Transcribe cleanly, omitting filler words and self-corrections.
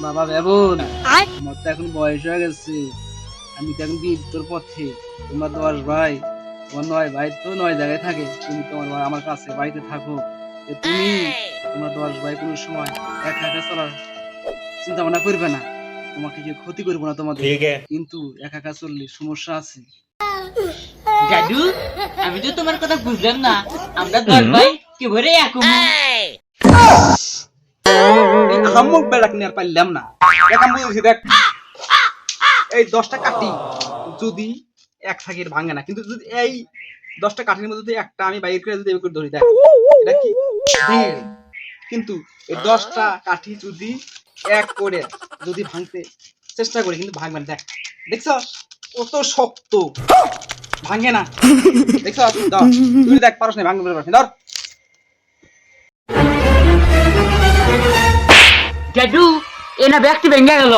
বাবা বেবুন, আমার তো এখন বয়স হয়ে গেছে, আমি তো এখন বিদ্যুর পথে। তোমরা 10 ভাই, তোমার 9 ভাই তো 9 জায়গায় থাকে, তুমি তোমার ভাই আমার কাছে বাড়িতে থাকো। তোমরা 10 ভাই কোনো সময় একা একা চলার চিন্তা ভাবনা করবে না। তোমাকে কেউ ক্ষতি করবো না তোমাদের, কিন্তু একা একা চললে সমস্যা আছে। দাদু, আমি তো তোমার কথা বুঝলাম না। আমরা 10 ভাই কি ভরে একম। এই আহাম্মক বেড়াক নিয়ে আর পারলাম না। দেখাম বুঝেছি, দেখ এই 10টা কাঠি যদি এক থাকের ভাঙে না, কিন্তু যদি এই 10টা কাঠির মধ্যে যদি একটা আমি বাইর করে যদি এভাবে ধরি, দেখ এটা কি ভেঙে গেল। কিন্তু এই 10টা কাঠি যদি এক করে যদি ভাঙতে চেষ্টা করি, কিন্তু ভাঙবে না। দেখ, দেখছ কত শক্ত, ভাঙে না। দেখছ, ধর তুই দেখ, পারস না, ভাঙবে পারস না, ধর। দাদু, এনা ব্যক্তি ভেঙে গেল।